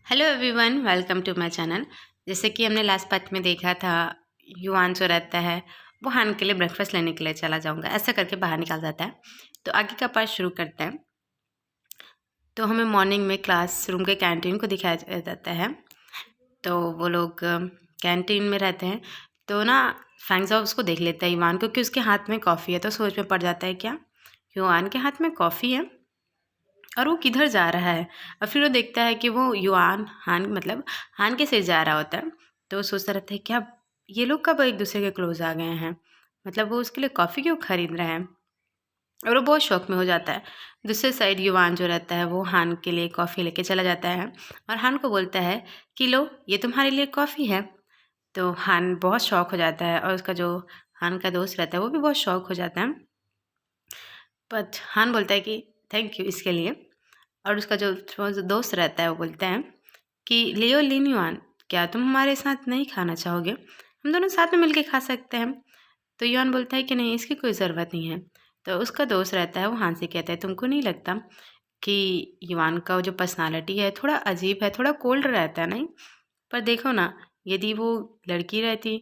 Hello everyone, welcome to my channel. जैसे कि हमने लास्ट पार्ट में देखा था, युआन जो रहता है वो हान के लिए ब्रेकफास्ट लेने के लिए चला जाऊंगा ऐसा करके बाहर निकल जाता है। तो आगे का पार्ट शुरू करते हैं। तो हमें मॉर्निंग में क्लास रूम के कैंटीन को दिखाया जाता है। तो वो लोग कैंटीन में रहते हैं। तो ना फैंगजाओ उसको देख लेता है युआन को कि उसके हाथ में कॉफ़ी है। तो सोच में पड़ जाता है क्या युआन के हाथ में कॉफ़ी है और वो किधर जा रहा है। और फिर वो देखता है कि वो युआन हान मतलब हान के साथ जा रहा होता है। तो वो सोचता रहता है क्या ये लोग कब एक दूसरे के क्लोज आ गए हैं, मतलब वो उसके लिए कॉफ़ी क्यों खरीद रहे हैं। और वो बहुत शौक में हो जाता है। दूसरे साइड युआन जो रहता है वो हान के लिए कॉफ़ी लेके चला जाता है और हान को बोलता है कि लो ये तुम्हारे लिए कॉफ़ी है। तो हान बहुत शौक हो जाता है और उसका जो हान का दोस्त रहता है वो भी बहुत शौक हो जाता है। बट हान बोलता है कि थैंक यू इसके लिए। और उसका जो दोस्त रहता है वो बोलता है कि लियो लिन युआन, क्या तुम हमारे साथ नहीं खाना चाहोगे, हम दोनों साथ में मिलके खा सकते हैं। तो युआन बोलता है कि नहीं इसकी कोई ज़रूरत नहीं है। तो उसका दोस्त रहता है वो हान से कहता है तुमको नहीं लगता कि युआन का जो पर्सनालिटी है थोड़ा अजीब है, थोड़ा कोल्ड रहता है नहीं। पर देखो ना, यदि वो लड़की रहती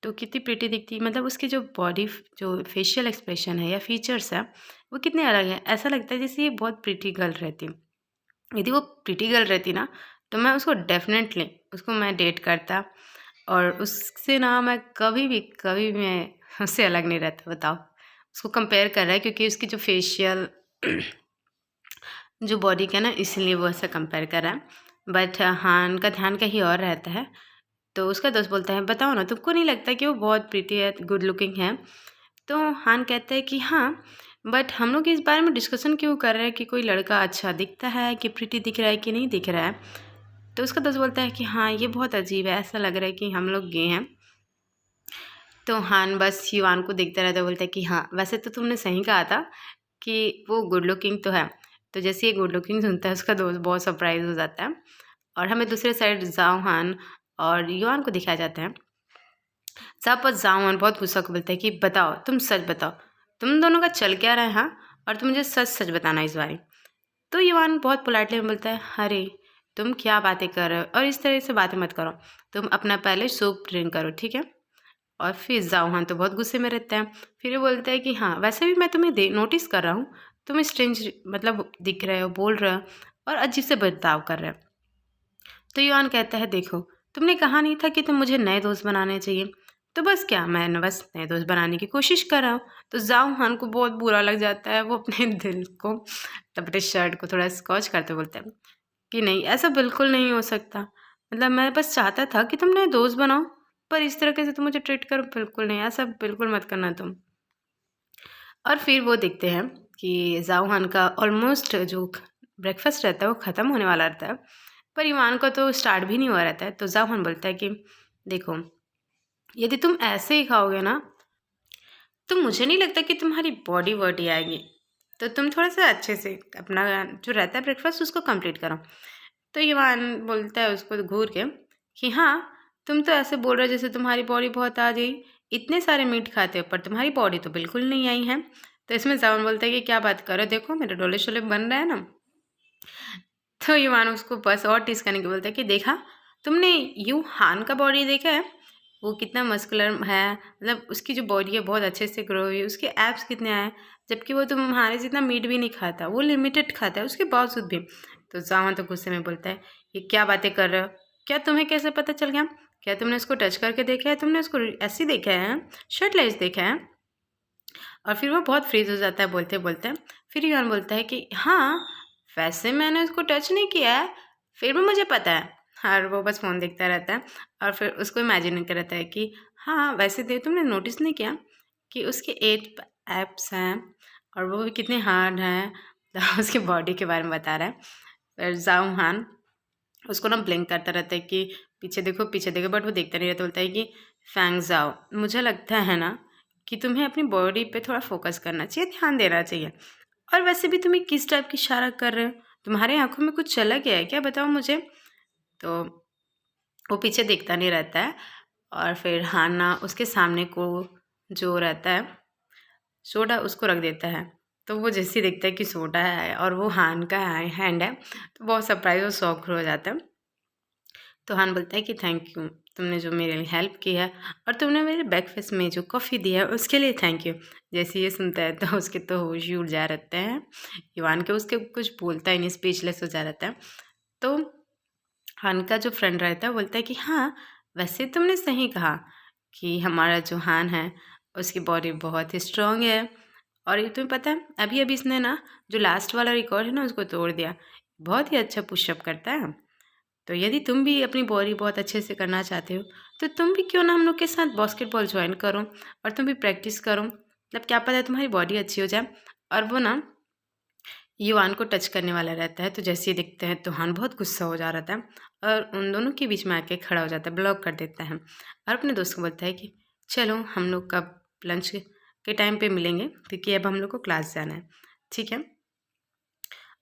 तो कितनी प्रिटी दिखती, मतलब उसकी जो बॉडी जो फेशियल एक्सप्रेशन है या फीचर्स है वो कितने अलग हैं। ऐसा लगता है जैसे ये बहुत प्रिटी गर्ल रहती। यदि वो प्रिटी गर्ल रहती ना तो मैं उसको डेफिनेटली उसको मैं डेट करता। और उससे ना मैं कभी भी मैं उससे अलग नहीं रहता। बताओ, उसको कंपेयर कर रहा है क्योंकि उसकी जो फेशियल जो बॉडी का ना इसलिए वो ऐसा कंपेयर कर रहा है। बट हान का ध्यान कहीं और रहता है। तो उसका दोस्त बोलता है बताओ ना तुमको नहीं लगता कि वो बहुत प्रीति है, गुड लुकिंग है। तो हान कहता है कि हाँ, बट हम लोग इस बारे में डिस्कशन क्यों कर रहे हैं कि कोई लड़का अच्छा दिखता है कि प्रीति दिख रहा है कि नहीं दिख रहा है। तो उसका दोस्त बोलता है कि हाँ ये बहुत अजीब है, ऐसा लग रहा है कि हम लोग गे हैं। तो हान बस युआन को देखता रहता है, बोलता है कि हाँ वैसे तो तुमने सही कहा था कि वो गुड लुकिंग तो है। तो जैसे ये गुड लुकिंग सुनता है उसका दोस्त बहुत सरप्राइज हो जाता है। और हमें दूसरे साइड जाओ हान और युआन को दिखाया जाता है। सब पर जाओ बहुत गुस्सा को बोलता है कि बताओ, तुम सच बताओ, तुम दोनों का चल क्या रहा है हाँ, और तुम मुझे सच सच बताना इस बारे। तो युवान बहुत पोलाइटली बोलता है अरे तुम क्या बातें कर रहे हो और इस तरह से बातें मत करो, तुम अपना पहले सूप ड्रिंक करो ठीक है। और फिर जाओ हाँ तो बहुत गुस्से में रहता है। फिर वो बोलता है कि हाँ वैसे भी मैं तुम्हें नोटिस कर रहा हूँ, तुम स्ट्रेंज मतलब दिख रहे हो, बोल रहे हो और अजीब से बर्ताव कर रहे हो। तो युआन कहता है देखो, तुमने कहा नहीं था कि तुम मुझे नए दोस्त बनाने चाहिए, तो बस क्या मैं बस नए दोस्त बनाने की कोशिश कर रहा हूँ। तो जाओ हान को बहुत बुरा लग जाता है, वो अपने दिल को अपने शर्ट को थोड़ा स्कॉच करते बोलते हैं कि नहीं ऐसा बिल्कुल नहीं हो सकता, मतलब मैं बस चाहता था कि तुम नए दोस्त बनाओ, पर इस तरीके से तुम मुझे ट्रीट करो बिल्कुल नहीं, ऐसा बिल्कुल मत करना तुम। और फिर वो देखते हैं कि जाओहान का ऑलमोस्ट जो ब्रेकफास्ट रहता है वो ख़त्म होने वाला रहता है, पर ईमान का तो स्टार्ट भी नहीं हुआ रहता है। तो जाओहान बोलता है कि देखो, यदि तुम ऐसे ही खाओगे ना तो मुझे नहीं लगता कि तुम्हारी बॉडी वॉडी आएगी। तो तुम थोड़ा सा अच्छे से अपना जो रहता है ब्रेकफास्ट उसको कंप्लीट करो। तो ईमान बोलता है उसको घूर के कि हाँ, तुम तो ऐसे बोल रहे हो जैसे तुम्हारी बॉडी बहुत आ गई, इतने सारे मीट खाते हो पर तुम्हारी बॉडी तो बिल्कुल नहीं आई है। तो इसमें जावन बोलता है कि क्या बात करो, देखो मेरे डोले शोले बन रहा है ना। तो युवान उसको बस और टीस करने के बोलता है कि देखा तुमने यू हान का बॉडी देखा है, वो कितना मस्कुलर है, मतलब उसकी जो बॉडी है बहुत अच्छे से ग्रो हुई है, उसके एब्स कितने आए, जबकि वो तुम्हारे जितना मीट भी नहीं खाता, वो लिमिटेड खाता है उसके बावजूद भी। तो जावन तो गुस्से में बोलता है ये क्या बातें कर रहे हो, क्या तुम्हें कैसे पता चल गया, क्या तुमने उसको टच करके देखा है, तुमने उसको ऐसे देखा है, शर्टलेस देखा है। और फिर वो बहुत फ्रीज हो जाता है बोलते बोलते। फिर युवान बोलता है कि हाँ वैसे मैंने उसको टच नहीं किया है, फिर भी मुझे पता है। और वो बस फ़ोन देखता रहता है और फिर उसको इमेजिन कर रहता है कि हाँ वैसे दे तुमने नोटिस नहीं किया कि उसके 8 एप्स हैं और वो भी कितने हार्ड हैं। तो उसकी बॉडी के बारे में बता रहा है। फिर जाऊँ हान उसको ना ब्लिंक करता रहता है कि पीछे देखो, बट वो देखता नहीं रहता। बोलता है कि फैंग जाओ, मुझे लगता है ना कि तुम्हें अपनी बॉडी पे थोड़ा फोकस करना चाहिए, ध्यान देना चाहिए। और वैसे भी तुम्हें किस टाइप की इशारा कर रहे हो, तुम्हारे आंखों में कुछ चला गया है क्या, बताओ मुझे। तो वो पीछे देखता नहीं रहता है। और फिर हाना उसके सामने को जो रहता है सोडा उसको रख देता है। तो वो जैसे ही देखता है कि सोडा है और वो हान का हैंड है तो बहुत सरप्राइज और शॉक हो जाता है। तो हान बोलता है कि थैंक यू, तुमने जो मेरे लिए हेल्प की है और तुमने मेरे ब्रेकफास्ट में जो कॉफ़ी दी है उसके लिए थैंक यू। जैसे ये सुनता है तो उसके तो होश ही उड़ जा रहते हैं। युवान के उसके कुछ बोलता ही नहीं, स्पीचलेस हो जा रहता है। तो हान का जो फ्रेंड रहता है बोलता है कि हाँ, वैसे तुमने सही कहा कि हमारा जो हान है उसकी बॉडी बहुत ही स्ट्रांग है। और ये तुम्हें पता है अभी अभी इसने ना जो लास्ट वाला रिकॉर्ड है ना उसको तोड़ दिया। बहुत ही अच्छा पुशअप करता है। तो यदि तुम भी अपनी बॉडी बहुत अच्छे से करना चाहते हो तो तुम भी क्यों ना हम लोग के साथ बास्केटबॉल ज्वाइन करो और तुम भी प्रैक्टिस करो, मतलब क्या पता है तुम्हारी बॉडी अच्छी हो जाए। और वो ना युवान को टच करने वाला रहता है, तो जैसे ही दिखते हैं तो हान बहुत गुस्सा हो जा रहा था और उन दोनों के बीच में आके खड़ा हो जाता है, ब्लॉक कर देता है और अपने दोस्त को बोलता है कि चलो हम लोग कब लंच के टाइम पे मिलेंगे क्योंकि अब हम लोग को क्लास जाना है, ठीक है।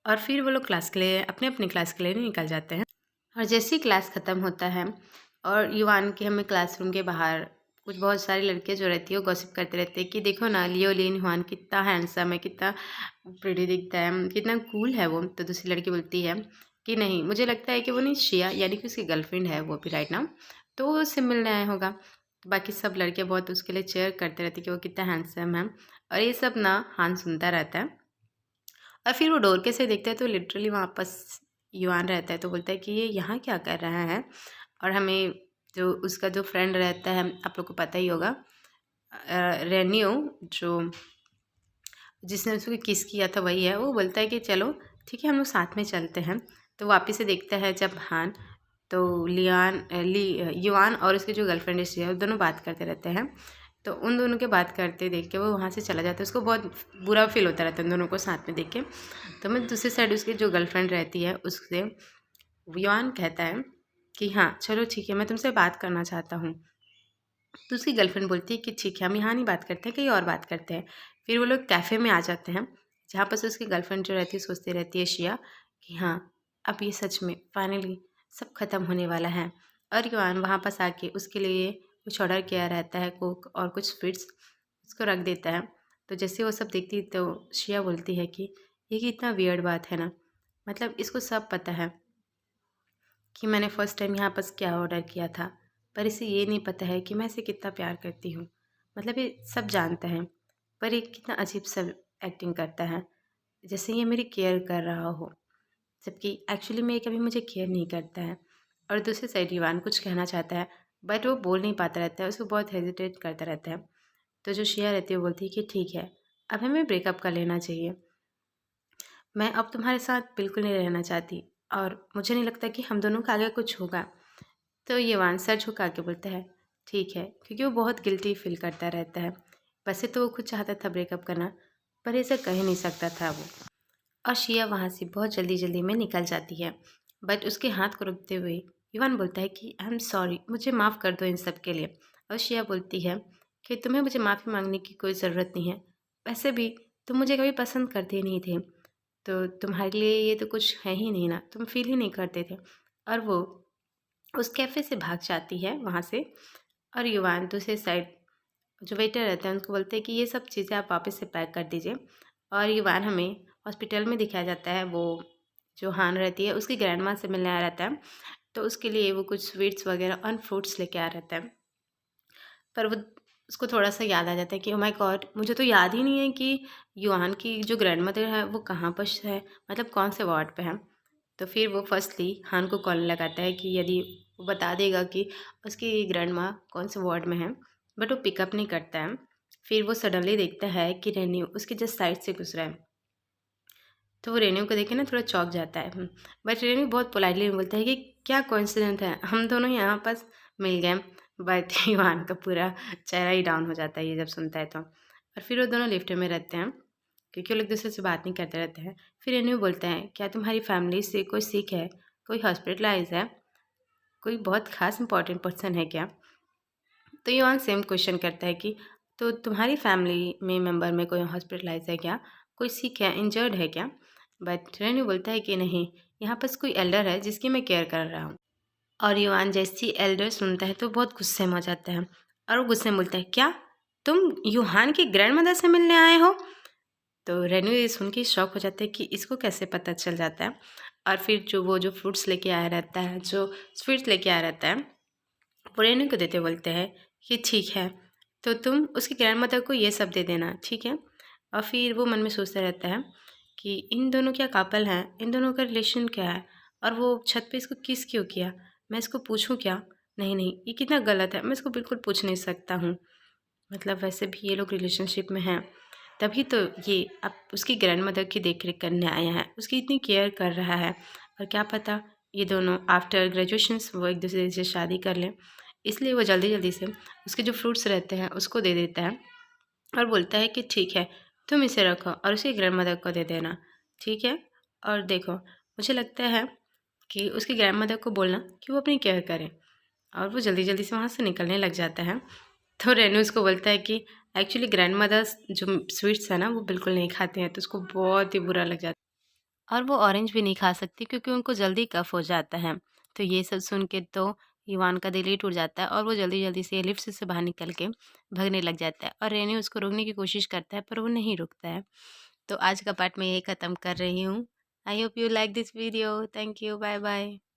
और फिर वो लोग क्लास के लिए अपने अपनी क्लास के लिए निकल जाते हैं। और जैसे ही क्लास ख़त्म होता है और युवान के हमें क्लासरूम के बाहर कुछ बहुत सारी लड़कियां जो रहती है वो गॉसिप करते रहते हैं कि देखो ना लियोलिन युवान कितना हैंडसम है, कितना प्रिटी दिखता है, कितना कूल है वो। तो दूसरी लड़की बोलती है कि नहीं, मुझे लगता है कि वो नहीं शिया यानी कि उसकी गर्लफ्रेंड है वो भी राइट नाउ, तो वो उससे मिलने आया होगा। तो बाकी सब लड़कियाँ बहुत उसके लिए चेयर करते रहती कि वो कितना हैंडसम है। और ये सब ना हान सुनता रहता है और फिर वो डोर के से देखता है तो लिटरली वहाँ पास युआन रहता है। तो बोलता है कि ये यहाँ क्या कर रहा है। और हमें जो उसका जो फ्रेंड रहता है आप लोग को पता ही होगा, रेन्यू, जो जिसने उसको किस किया था वही है। वो बोलता है कि चलो ठीक है हम लोग साथ में चलते हैं। तो वापस से देखता है जब हान, तो युआन और उसकी जो गर्लफ्रेंड है वो दोनों बात करते रहते हैं। तो उन दोनों के बात करते देख के वो वहाँ से चला जाता है। उसको बहुत बुरा फील होता रहता है उन दोनों को साथ में देख के। तो मैं दूसरी साइड उसकी जो गर्लफ्रेंड रहती है उससे युआन कहता है कि हाँ चलो ठीक है मैं तुमसे बात करना चाहता हूँ। तो उसकी गर्लफ्रेंड बोलती है कि ठीक है हम यहाँ नहीं बात करते हैं, कहीं और बात करते हैं। फिर वो लोग कैफ़े में आ जाते हैं जहाँ पर से उसकी गर्लफ्रेंड जो रहती है सोचती रहती है शिया कि हाँ अब ये सच में फाइनली सब खत्म होने वाला है। और युवान वहाँ पास आके उसके लिए कुछ ऑर्डर किया रहता है, कोक और कुछ स्वीट्स उसको रख देता है। तो जैसे वो सब देखती तो शिया बोलती है कि ये कितना वियर्ड बात है ना, मतलब इसको सब पता है कि मैंने फ़र्स्ट टाइम यहाँ पास क्या ऑर्डर किया था, पर इसे ये नहीं पता है कि मैं इसे कितना प्यार करती हूँ। मतलब ये सब जानता है पर ये कितना अजीब सा एक्टिंग करता है, जैसे ये मेरी केयर कर रहा हो, जबकि एक्चुअली में ये कभी मुझे केयर नहीं करता है। और दूसरी साइड युवान कुछ कहना चाहता है बट वो बोल नहीं पाता रहता है, उसको बहुत हेजिटेट करता रहता है। तो जो शिया रहती है वो बोलती है कि ठीक है अब हमें ब्रेकअप कर लेना चाहिए, मैं अब तुम्हारे साथ बिल्कुल नहीं रहना चाहती और मुझे नहीं लगता कि हम दोनों का आगे कुछ होगा। तो युवान सर झुका के बोलता है ठीक है, क्योंकि वो बहुत गिल्टी फील करता रहता है। वैसे तो वो खुद चाहता था ब्रेकअप करना पर ऐसा कह ही नहीं सकता था वो। और शिया वहाँ से बहुत जल्दी जल्दी में निकल जाती है बट उसके हाथ को रोकते हुए युवान बोलता है कि आई एम सॉरी, मुझे माफ़ कर दो इन सब के लिए। और शिया बोलती है कि तुम्हें मुझे माफ़ी मांगने की कोई ज़रूरत नहीं है, वैसे भी तुम मुझे कभी पसंद करते नहीं थे, तो तुम्हारे लिए ये तो कुछ है ही नहीं ना, तुम फील ही नहीं करते थे। और वो उस कैफ़े से भाग जाती है वहाँ से। और युवान दूसरे साइड जो वेटर रहता है उनको बोलते हैं कि ये सब चीज़ें आप वापस से पैक कर दीजिए। और युवान हमें हॉस्पिटल में दिखाया जाता है, वो जो हान रहती है उसकी ग्रैंड माँ से मिलने आया रहता है। तो उसके लिए वो कुछ स्वीट्स वगैरह और फ्रूट्स लेके आ रहता है। पर वो उसको थोड़ा-सा याद आ जाता है कि ओह माय गॉड, मुझे तो याद ही नहीं है कि युआन की जो ग्रैंडमदर है वो कहाँ पर है, मतलब कौन से वार्ड पे है। तो फिर वो फर्स्टली हान को कॉल लगाता है कि यदि वो बता देगा कि उसकी ग्रैंड माँ कौन से वार्ड में है, बट वो पिकअप नहीं करता है। फिर वो सडनली देखता है कि रेन्यू उसके जस्ट साइड से गुजरा है। तो वो रेन्यू को देख के ना थोड़ा चौंक जाता है। बट रेन्यू बहुत पोलाइटली बोलता है कि क्या कोइंसिडेंट है, हम दोनों यहाँ पास मिल गए। बट इवान का पूरा चेहरा ही डाउन हो जाता है ये जब सुनता है तो। और फिर वो दोनों लिफ्ट में रहते हैं क्योंकि वो लोग दूसरे से बात नहीं करते रहते हैं। फिर रेन्यू बोलता है क्या तुम्हारी फैमिली से कोई सिक है, कोई हॉस्पिटलाइज है, कोई बहुत खास इंपॉर्टेंट पर्सन है क्या। तो युवान सेम क्वेश्चन करता है कि तो तुम्हारी फैमिली में मेंबर में कोई हॉस्पिटलाइज है क्या, कोई सिक है, इंजर्ड है क्या। बट रेनू बोलता है कि नहीं, यहाँ पास कोई एल्डर है जिसकी मैं केयर कर रहा हूँ। और युवान जैसी एल्डर सुनता है तो बहुत गुस्से में हो जाता है और वो गुस्से में बोलता है क्या तुम यूहान की ग्रैंड मदर से मिलने आए हो। तो रेनू ये सुन के शॉक हो जाता है कि इसको कैसे पता चल जाता है। और फिर जो फ्रूट्स लेके आया रहता है, जो स्वीट्स लेके आया रहता है, वो रेनू को देते बोलते हैं कि ठीक है, तो तुम उसकी ग्रैंड मदर को ये सब दे देना, ठीक है। और फिर वो मन में सोचता रहता है कि इन दोनों क्या कपल हैं, इन दोनों का रिलेशन क्या है, और वो छत पे इसको किस क्यों किया, मैं इसको पूछूं क्या, नहीं नहीं ये कितना गलत है, मैं इसको बिल्कुल पूछ नहीं सकता हूँ, मतलब वैसे भी ये लोग रिलेशनशिप में हैं, तभी तो ये अब उसकी ग्रैंड मदर की देख रेख करने आया है, उसकी इतनी केयर कर रहा है, और क्या पता ये दोनों आफ्टर ग्रेजुएशंस वो एक दूसरे से शादी कर लें, इसलिए वो जल्दी जल्दी से उसके जो फ्रूट्स रहते हैं उसको दे देता है और बोलता है कि ठीक है, तुम इसे रखो और उसकी ग्रैंड मदर को दे देना, ठीक है। और देखो, मुझे लगता है कि उसकी ग्रैंड मदर को बोलना कि वो अपनी केयर करें, और वो जल्दी जल्दी से वहाँ से निकलने लग जाता है। तो रेनू उसको बोलता है कि एक्चुअली ग्रैंड मदर्स जो स्वीट्स है ना वो बिल्कुल नहीं खाते हैं, तो उसको बहुत ही बुरा लग जाता है, और वो ऑरेंज भी नहीं खा सकती क्योंकि उनको जल्दी कफ हो जाता है। तो ये सब सुन के तो ईवान का दिल ही टूट जाता है, और वो जल्दी जल्दी से लिफ्ट से बाहर निकल के भागने लग जाता है, और रेनू उसको रोकने की कोशिश करता है पर वो नहीं रुकता है। तो आज का पार्ट मैं यही ख़त्म कर रही हूँ। I hope you like this video. Thank you, bye bye.